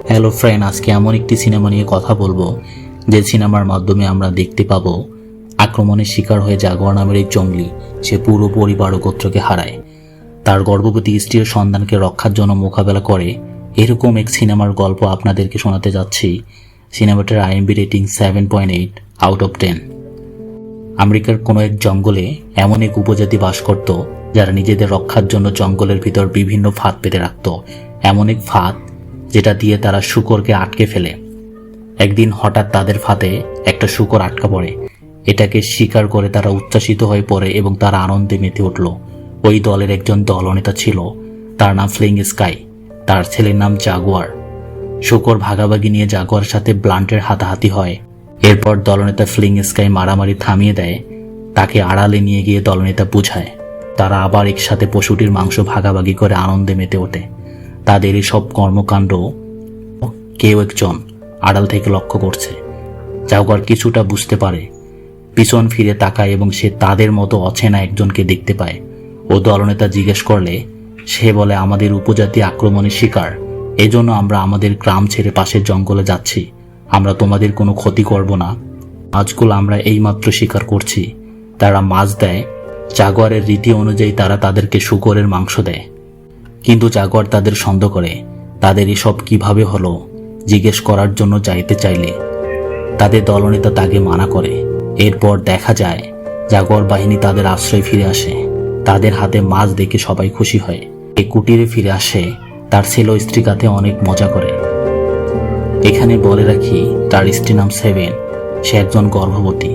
Hello friend, আজকে এমন একটি সিনেমা নিয়ে কথা বলবো যে সিনেমার মাধ্যমে আমরা দেখতে পাবো আক্রমণের শিকার হয়ে জাগুয়ার নামের এক জঙ্গলি সে পুরো পরিবার ও গোত্রকে হারায়। তার গর্ভবতী স্ত্রীর সন্তানকে রক্ষার জন্য মোকাবেলা করে এরকম এক সিনেমার গল্প আপনাদেরকে শোনাতে যাচ্ছি। সিনেমাটার আইএমডি রেটিং 7.8 আউট অফ 10। আমেরিকার কোনো এক জঙ্গলে এমন এক উপজাতি বাস করত যারা নিজেদের রক্ষার জন্য জঙ্গলের ভিতর বিভিন্ন ফাঁদ পেতে রাখত। এমন এক ফাঁদ যেটা দিয়ে তারা শূকরকে আটকে ফেলে। একদিন হঠাৎ তাদের ফাঁদে একটা শূকর আটকা পড়ে। এটাকে শিকার করে তারা উচ্ছ্বাসিত হয়ে পড়ে এবং তারা আনন্দে মেতে উঠল। ওই দলের একজন দলনেতা ছিল, তার নাম ফ্লিং স্কাই, তার ছেলের নাম জাগুয়ার। শূকর ভাগাভাগি নিয়ে জাগুয়ার সাথে ব্লান্টের হাতাহাতি হয়। এরপর দলনেতা ফ্লিং স্কাই মারামারি থামিয়ে দেয়, তাকে আড়ালে নিয়ে গিয়ে দলনেতা বুঝায়। তারা আবার একসাথে পশুটির মাংস ভাগাভাগি করে আনন্দে মেতে ওঠে। তাদের এসব কর্মকাণ্ড কেউ একজন আড়াল থেকে লক্ষ্য করছে। জাগুয়ার কিছুটা বুঝতে পারে, পিছন ফিরে তাকায় এবং সে তাদের মতো অচেনা একজনকে দেখতে পায়। ও দলনেতা জিজ্ঞেস করলে সে বলে, আমাদের উপজাতি আক্রমণের শিকার, এজন্য আমরা আমাদের গ্রাম ছেড়ে পাশের জঙ্গলে যাচ্ছি। আমরা তোমাদের কোনো ক্ষতি করব না। মাছগুলো আমরা এইমাত্র শিকার করছি। তারা মাছ দেয়। জাগুয়ারের রীতি অনুযায়ী তারা তাদেরকে শূকরের মাংস দেয়। কিন্তু জাগুয়ার তাদের সন্দেহ করে। তাদের এসব কিভাবে হলো জিজ্ঞেস করার জন্য যাইতে চাইলে তাদের দলনেতা তাকে মানা করে। এরপর দেখা যায় জাগুয়ার বাহিনী তাদের আশ্রয় ফিরে আসে। তাদের হাতে মাছ দেখে সবাই খুশি হয়। এই কুটিরে ফিরে আসে তার ছেলে ও স্ত্রী কাতে অনেক মজা করে। এখানে বলে রাখি, তার স্ত্রী নাম সেভেন। সে একজন গর্ভবতী।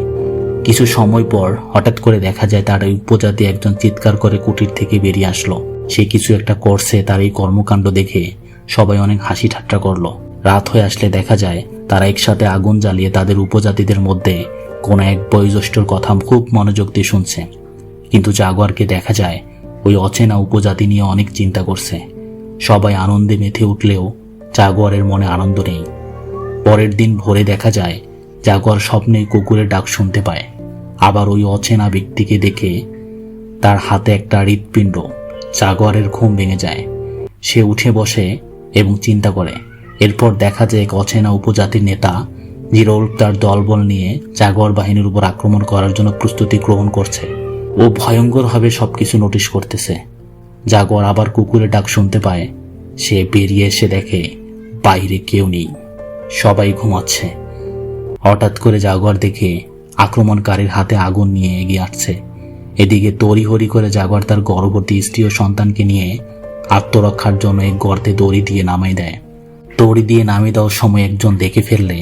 কিছু সময় পর হঠাৎ করে দেখা যায় তার এই উপজাতি একজন চিৎকার করে কুটির থেকে বেরিয়ে আসলো। সে কিছু একটা করছে। তার এই কর্মকাণ্ড দেখে সবাই অনেক হাসি ঠাট্টা করলো। রাত হয়ে আসলে দেখা যায় তারা একসাথে আগুন জ্বালিয়ে তাদের উপজাতিদের মধ্যে কোনো এক বয়োজ্যেষ্ঠর কথা খুব মনোযোগ দিয়ে শুনছে। কিন্তু জাগুয়ারকে দেখা যায় ওই অচেনা উপজাতি নিয়ে অনেক চিন্তা করছে। সবাই আনন্দে মেতে উঠলেও জাগুয়ারের মনে আনন্দ নেই। পরের দিন ভোরে দেখা যায় জাগুয়ার স্বপ্নে কুকুরের ডাক শুনতে পায়। আবার ওই অচেনা ব্যক্তিকে দেখে তার হাতে একটা হৃৎপিণ্ড। জাগুয়ারের ঘুম ভেঙে যায়। সে উঠে বসে এবং চিন্তা করে। এরপর দেখা যায় এক অচেনা উপজাতির নেতা জিরোল তার দলবল নিয়ে জাগুয়ার বাহিনীর উপর আক্রমণ করার জন্য প্রস্তুতি গ্রহণ করছে। ও ভয়ঙ্করভাবে সবকিছু নোটিশ করতেছে। জাগুয়ার আবার কুকুরের ডাক শুনতে পায়। সে বেরিয়ে এসে দেখে বাইরে কেউ নেই, সবাই ঘুমাচ্ছে। হঠাৎ করে জাগুয়ার দেখে আক্রমণকারীর হাতে আগুন নিয়ে এগিয়ে আসছে। এদিকে তড়িহড়ি করে জাগুয়ার তার গর্ভবতী স্ত্রী ও সন্তানকে নিয়ে আত্মরক্ষার জন্য এক গর্তে দড়ি দিয়ে নামাই দেয়। দড়ি দিয়ে নামিয়ে দেওয়ার সময় একজন দেখে ফেললে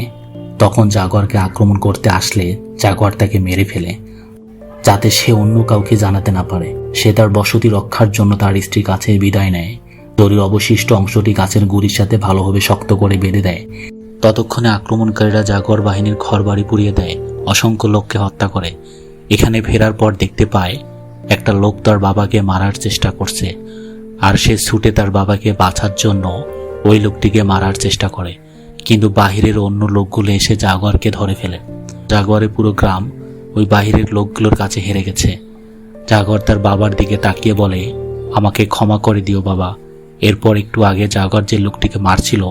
তখন জাগুয়ারকে আক্রমণ করতে আসলে জাগুয়ার তাকে মেরে ফেলে, যাতে সে অন্য কাউকে জানাতে না পারে। সে তার বসতি রক্ষার জন্য তার স্ত্রীর কাছে বিদায় নেয়। দড়ির অবশিষ্ট অংশটি গাছের গুড়ির সাথে ভালোভাবে শক্ত করে বেঁধে দেয়। ততক্ষণে আক্রমণকারীরা জাগুয়ার বাহিনীর ঘরবাড়ি পুড়িয়ে দেয়, অসংখ্য লোককে হত্যা করে। এখানে ফেরার পর দেখতে পায় একটা লোক তার বাবাকে মারার চেষ্টা করছে, আর সে ছুটে তার বাবাকে বাঁচার জন্য ওই লোকটিকে মারার চেষ্টা করে। কিন্তু বাহিরের অন্য লোকগুলো এসে জাগুয়ারকে ধরে ফেলে। জাগুয়ারের পুরো গ্রাম ওই বাহিরের লোকগুলোর কাছে হেরে গেছে। জাগুয়ার তার বাবার দিকে তাকিয়ে বলে, আমাকে ক্ষমা করে দিও বাবা। এরপর একটু আগে জাগুয়ার যে লোকটিকে মারছিল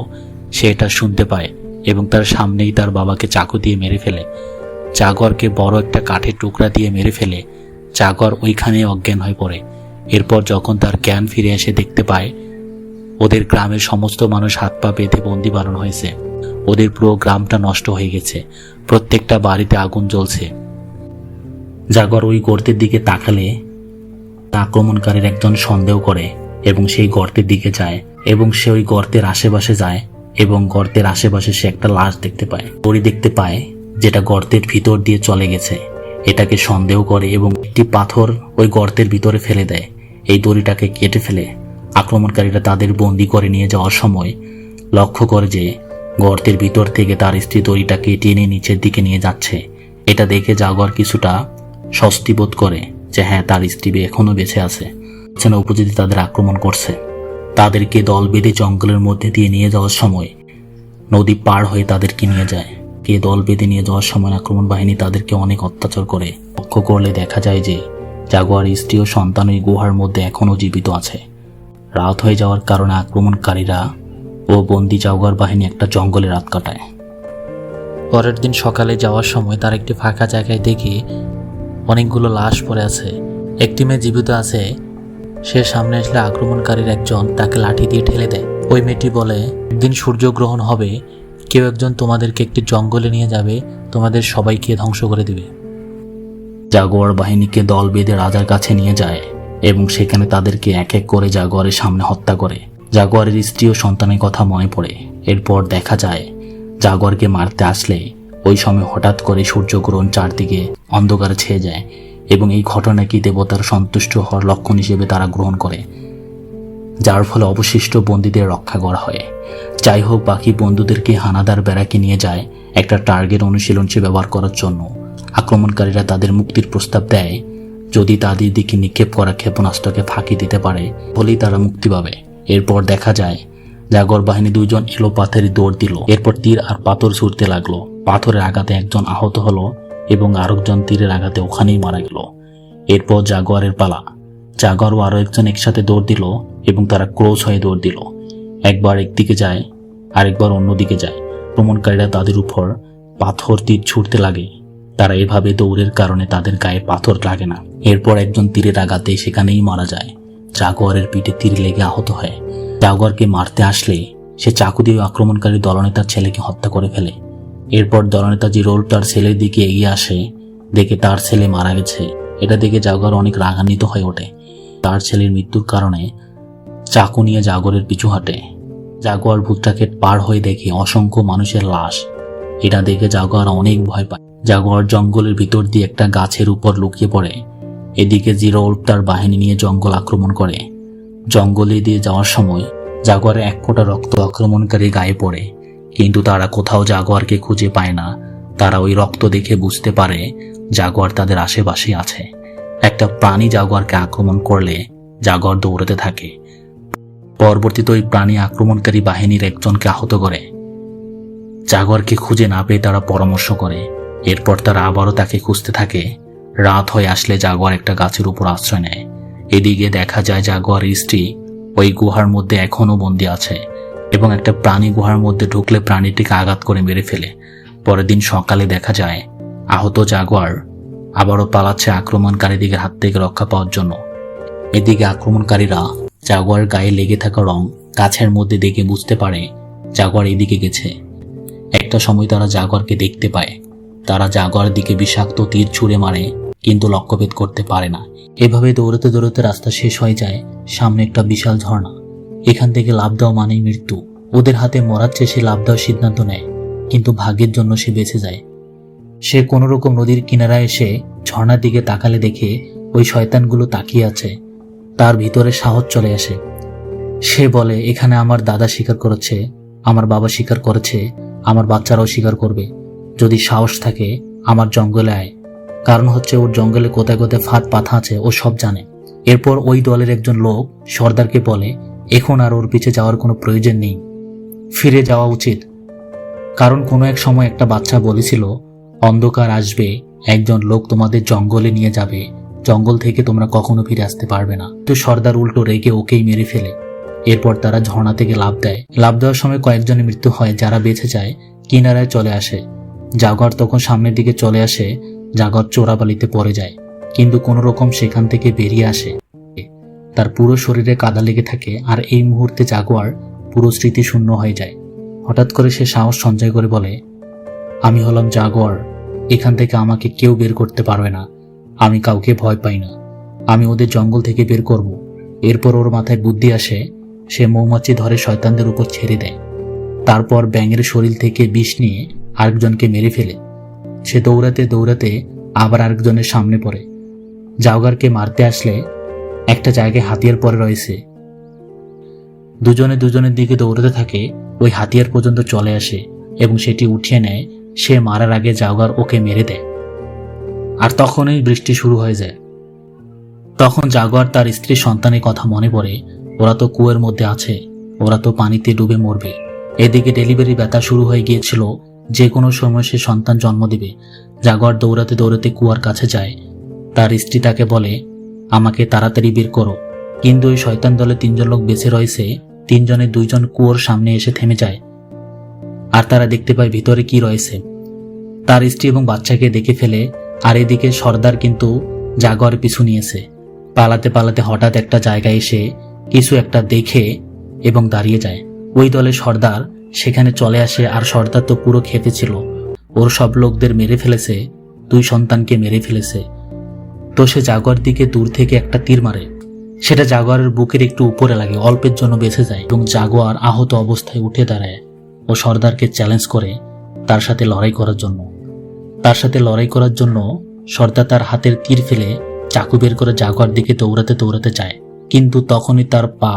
সে এটা শুনতে পায় এবং তার সামনেই তার বাবাকে চাকু দিয়ে মেরে ফেলে। জাগুয়ারকে বড় একটা কাঠের টুকরা দিয়ে মেরে ফেলে। জাগুয়ার ওইখানেই অজ্ঞান হয়ে পড়ে। এরপর যখন তার জ্ঞান ফিরে এসে দেখতে পায় ওদের গ্রামের সমস্ত মানুষ হাত পা বেঁধে বন্দি বানানো হয়েছে। ওদের পুরো গ্রামটা নষ্ট হয়ে গেছে। প্রত্যেকটা বাড়িতে আগুন জ্বলছে। জাগুয়ার ওই গর্তের দিকে তাকালে আক্রমণকারীর একজন সন্দেহ করে এবং সেই গর্তের দিকে যায় এবং সে ওই গর্তের আশেপাশে যায় এবং গর্তের আশেপাশে সে একটা লাশ দেখতে পায়। দড়ি দেখতে পায় যেটা গর্তের ভিতর দিয়ে চলে গেছে। এটাকে সন্দেহ করে এবং একটি পাথর ওই গর্তের ভিতরে ফেলে দেয়। এই দড়িটাকে কেটে ফেলে। আক্রমণকারীরা তাদের বন্দি করে নিয়ে যাওয়ার সময় লক্ষ্য করে যে গর্তের ভিতর থেকে তার স্ত্রী দড়িটাকে টেনে নিচের দিকে নিয়ে যাচ্ছে। এটা দেখে জাগুয়ার কিছুটা স্বস্তি বোধ করে যে হ্যাঁ, তার স্ত্রী এখনো বেঁচে আছে। উপজাতি তাদের আক্রমণ করছে। তাদেরকে দল বেঁধে জঙ্গলের মধ্যে দিয়ে নিয়ে যাওয়ার সময় নদী পার হয়ে তাদেরকে নিয়ে যায়। দল বেঁধে নিয়ে যাওয়ার সময় আক্রমণ বাহিনী তাদেরকে অনেক অত্যাচার করে। লক্ষ্য করলে দেখা যায় যে জাগুয়ার স্ত্রী ও সন্তান ওই গুহার মধ্যে এখনও জীবিত আছে। রাত হয়ে যাওয়ার কারণে আক্রমণকারীরা ও বন্দি জাগুয়ার বাহিনী একটা জঙ্গলে রাত কাটায়। পরের দিন সকালে যাওয়ার সময় তার একটি ফাঁকা জায়গায় দেখি অনেকগুলো লাশ পড়ে আছে। একটি মেয়ে জীবিত আছে। সে সামনে আসলে আক্রমণকারীর একজন তাকে লাঠি দিয়ে ঠেলে দেয়। ওই মেয়েটি বলে, একদিন সূর্যগ্রহণ হবে, কেউ একজন তোমাদেরকে একটি জঙ্গলে নিয়ে যাবে, তোমাদের সবাইকে ধ্বংস করে দিবে। জাগুয়ার বাহিনীকে দল বেঁধে রাজার কাছে নিয়ে যায় এবং সেখানে তাদেরকে এক এক করে জাগুয়ারের সামনে হত্যা করে। জাগুয়ারের স্ত্রী ও সন্তানের কথা মনে পড়ে। এরপর দেখা যায় জাগুয়ারকে মারতে আসলে ওই সময় হঠাৎ করে সূর্যগ্রহণ চারদিকে অন্ধকারে ছেয়ে যায় এবং এই ঘটনাকে দেবতার সন্তুষ্ট হওয়ার লক্ষণ হিসেবে তারা গ্রহণ করে, যার ফলে অবশিষ্ট বন্দীদের রক্ষা করা হয়। যাই হোক, বাকি বন্ধুদেরকে হানাদার ব্যারাকে নিয়ে যায় একটা টার্গেট অনুশীলন হিসেবে ব্যবহার করার জন্য। আক্রমণকারীরা তাদের মুক্তির প্রস্তাব দেয়, যদি তাদের দিকে নিক্ষেপ করা ক্ষেপণাস্ত্রকে ফাঁকি দিতে পারে হলেই তারা মুক্তি পাবে। এরপর দেখা যায় জাগুয়ার বাহিনী দুইজন এলো পাথরে দৌড় দিল। এরপর তীর আর পাথর ছুটতে লাগলো। পাথরের আঘাতে একজন আহত হলো এবং আরেকজন তীরের আঘাতে ওখানেই মারা গেল। এরপর জাগুয়ারের পালা। জাগুয়ার ও আরো একজন একসাথে দৌড় দিল এবং তারা ক্রোশ হয়ে দৌড় দিল। একবার একদিকে যায়, আরেকবার অন্যদিকে যায়। আক্রমণকারীরা তাদের উপর পাথর তীর ছুটতে লাগে। তারা এভাবে দৌড়ের কারণে তাদের গায়ে পাথর লাগে না। এরপর একজন তীরের আঘাতে সেখানেই মারা যায়। জাগুয়ারের পিঠে তীর লেগে আহত হয়। জাগুয়ারকে মারতে আসলে সে চাকু দিয়ে আক্রমণকারী দলনেতার ছেলেকে হত্যা করে ফেলে। এরপর দলনেতা জিরোল তার ছেলের দিকে এগিয়ে আসে, দেখে তার ছেলে মারা গেছে। এটা দেখে জাগুয়ার অনেক রাগান্বিত হয়ে ওঠে। তার ছেলের মৃত্যুর কারণে চাকু নিয়ে জাগুয়ারের পিছু হাঁটে। জাগুয়ার ভূতটাকে পার হয়ে দেখে অসংখ্য মানুষের লাশ। এটা দেখে জাগুয়ার অনেক ভয় পায়। জাগুয়ার জঙ্গলের ভিতর দিয়ে একটা গাছের উপর লুকিয়ে পড়ে। এদিকে জিরোল তার বাহিনী নিয়ে জঙ্গল আক্রমণ করে। জঙ্গলে দিয়ে যাওয়ার সময় জাগুয়ারের এক ফোঁটা রক্ত আক্রমণকারী গায়ে পড়ে, কিন্তু তারা কোথাও জাগুয়ারকে খুঁজে পায় না। তারা ওই রক্ত দেখে বুঝতে পারে জাগুয়ার তাদের আশেপাশে আছে। একটা প্রাণী জাগুয়ারকে আক্রমণ করলে জাগুয়ার দৌড়াতে থাকে। পরবর্তীতে ওই প্রাণী আক্রমণকারী বাহিনীর একজনকে আহত করে। জাগুয়ারকে খুঁজে না পেয়ে তারা পরামর্শ করে। এরপর তারা আবারও তাকে খুঁজতে থাকে। রাত হয়ে আসলে জাগুয়ার একটা গাছের উপর আশ্রয় নেয়। এদিকে দেখা যায় জাগুয়ারের স্ত্রী ওই গুহার মধ্যে এখনো বন্দী আছে এবং একটা প্রাণী গুহার মধ্যে ঢুকলে প্রাণীটিকে আঘাত করে মেরে ফেলে। পরের দিন সকালে দেখা যায় আহত জাগুয়ার আবারও পালাচ্ছে আক্রমণকারীদের হাত থেকে রক্ষা পাওয়ার জন্য। এদিকে আক্রমণকারীরা জাগুয়ার গায়ে লেগে থাকা রং গাছের মধ্যে দেখে বুঝতে পারে জাগুয়ার এদিকে গেছে। একটা সময় তারা জাগুয়ারকে দেখতে পায়। তারা জাগুয়ারের দিকে বিষাক্ত তীর ছুঁড়ে মারে, কিন্তু লক্ষ্যভেদ করতে পারে না। এভাবে দৌড়াতে দৌড়াতে রাস্তা শেষ হয়ে যায়। সামনে একটা বিশাল ঝর্ণা। এখান থেকে লাফ দেওয়া মানেই মৃত্যু। ওদের হাতে মরার চেয়ে সে লাফ দেওয়ার সিদ্ধান্ত নেয়, কিন্তু ভাগ্যের জন্য সে বেঁচে যায়। সে কোনো রকম নদীর কিনারায় এসে ঝর্ণার দিকে তাকালে দেখে ওই শয়তানগুলো তাকিয়ে আছে। তার ভিতরে সাহস চলে আসে। সে বলে, এখানে আমার দাদা শিকার করেছে, আমার বাবা শিকার করেছে, আমার বাচ্চারাও শিকার করবে। যদি সাহস থাকে আমার জঙ্গলে আয়। কারণ হচ্ছে ওর জঙ্গলে কোথায় কোথায় ফাঁদ পাথা আছে ও সব জানে। এরপর ওই দলের একজন লোক সর্দারকে বলে, এখন আর ওর পিছে যাওয়ার কোনো প্রয়োজন নেই, ফিরে যাওয়া উচিত। কারণ কোনো এক সময় একটা বাচ্চা বলেছিল, অন্ধকার আসবে, একজন লোক তোমাদের জঙ্গলে নিয়ে যাবে, জঙ্গল থেকে তোমরা কখনো ফিরে আসতে পারবে না। তো সর্দার উল্টো রেগে ওকেই মেরে ফেলে। এরপর তারা ঝর্ণা থেকে লাফ দেয়। লাফ দেওয়ার সময় কয়েকজনের মৃত্যু হয়। যারা বেঁচে যায় কিনারায় চলে আসে। জাগুয়ার তখন সামনের দিকে চলে আসে। জাগুয়ার চোরাবালিতে পড়ে যায়, কিন্তু কোনো রকম সেখান থেকে বেরিয়ে আসে। তার পুরো শরীরে কাদা লেগে থাকে। আর এই মুহূর্তে জাগুয়ার পুরো স্মৃতি শূন্য হয়ে যায়। হঠাৎ করে সে সাহস সঞ্চয় করে বলে, আমি হলাম জাগুয়ার, এখান থেকে আমাকে কেউ বের করতে পারবে না। আমি কাউকে ভয় পাই না, আমি ওদের জঙ্গল থেকে বের করব। এরপর ওর মাথায় বুদ্ধি আসে। সে মৌমাছি ধরে শয়তানদের উপর ছেড়ে দেয়। তারপর ব্যাঙের শরীর থেকে বিষ নিয়ে আরেকজনকে মেরে ফেলে। সে দৌড়াতে দৌড়াতে আবার আরেকজনের সামনে পড়ে। জাগুয়ারকে মারতে আসলে একটা জায়গায় হাতিয়ার পরে রয়েছে। দুজনে দুজনের দিকে দৌড়াতে থাকে। ওই হাতিয়ার পর্যন্ত চলে আসে এবং সেটি উঠিয়ে নেয়। সে মারার আগে জাগুয়ার ওকে মেরে দেয়। আর তখনই বৃষ্টি শুরু হয়ে যায়। তখন জাগুয়ার তার স্ত্রী সন্তানের কথা মনে পড়ে। ওরা তো কুয়োর মধ্যে আছে, ওরা তো পানিতে ডুবে মরবে। এদিকে ডেলিভারি ব্যথা শুরু হয়ে গিয়েছিল, যে কোনো সময় সে সন্তান জন্ম দেবে। জাগুয়ার দৌড়াতে দৌড়াতে কুয়ার কাছে যায়। তার স্ত্রী তাকে বলে, আমাকে তাড়াতাড়ি বের করো। কিন্তু ওই শয়তান দলে 3জন লোক বেঁচে রয়েছে। তিনজনের দুইজন কুয়োর সামনে এসে থেমে যায়, আর তারা দেখতে পায় ভিতরে কি রয়েছে। তার স্ত্রী এবং বাচ্চাকে দেখে ফেলে, আর এদিকে সর্দার কিন্তু জাগোয়ার পিছু নিয়েছে। পালাতে পালাতে হঠাৎ একটা জায়গায় এসে কিছু একটা দেখে এবং দাঁড়িয়ে যায়। ওই দলে সর্দার সেখানে চলে আসে, আর সর্দার তো পুরো খেপে ছিল। ওর সব লোকদের মেরে ফেলেছে, 2 সন্তানকে মেরে ফেলেছে। তো সে জাগোয়ার দিকে দূর থেকে একটা তীর মারে। সেটা জাগোয়ারের বুকের একটু উপরে লাগে, অল্পের জন্য বেঁচে যায় এবং জাগোয়ার আহত অবস্থায় উঠে দাঁড়ায় ও সর্দারকে চ্যালেঞ্জ করে তার সাথে লড়াই করার জন্য। সর্দার তার হাতের তীর ফেলে চাকু বের করে জাগোয়ার দিকে দৌড়াতে চায়, কিন্তু তখনই তার পা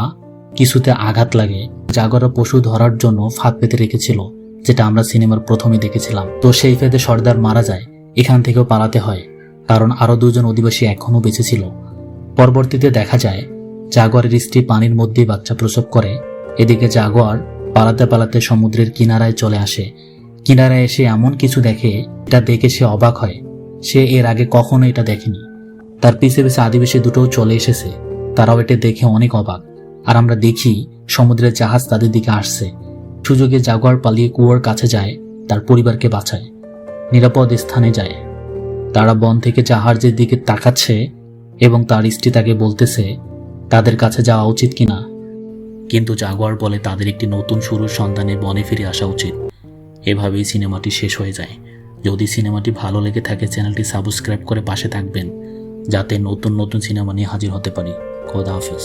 কিছুতে আঘাত লাগে। জাগোয়ার পশু ধরার জন্য ফাঁদ পেতে রেখেছিল, যেটা আমরা সিনেমার প্রথমে দেখেছিলাম। তো সেই ফাঁদে সর্দার মারা যায়। এখান থেকেও পালাতে হয়, কারণ আরো 2 জন অধিবাসী এখনো বেঁচে ছিল। পরবর্তীতে দেখা যায় জাগোয়ারের স্ত্রী পানির মধ্যেই বাচ্চা প্রসব করে। এদিকে জাগোয়ার পালাতে পালাতে সমুদ্রের কিনারায় চলে আসে। কিনারায় এসে এমন কিছু দেখে, এটা দেখে সে অবাক হয়। সে এর আগে কখনো এটা দেখেনি। তার পিছে পিছে আদিবাসী দুটোও চলে এসেছে, তারাও এটা দেখে অনেক অবাক। আর আমরা দেখি সমুদ্রের জাহাজ তাদের দিকে আসছে। সুযোগে জাগোয়ার পালিয়ে কুয়োর কাছে যায়, তার পরিবারকে বাঁচায়, নিরাপদ স্থানে যায়। তারা বন থেকে জাহাজের দিকে তাকাচ্ছে এবং তার স্ত্রী তাকে বলতেছে তাদের কাছে যাওয়া উচিত কিনা, কিন্তু জাগোয়ার বলে তাদের একটি নতুন শুরুর সন্ধানে বনে ফিরে আসা উচিত। এভাবেই সিনেমাটি শেষ হয়ে যায়। যদি সিনেমাটি ভালো লেগে থাকে চ্যানেলটি সাবস্ক্রাইব করে পাশে থাকবেন, যাতে নতুন নতুন সিনেমা নিয়ে হাজির হতে পারি। খোদা হাফেজ।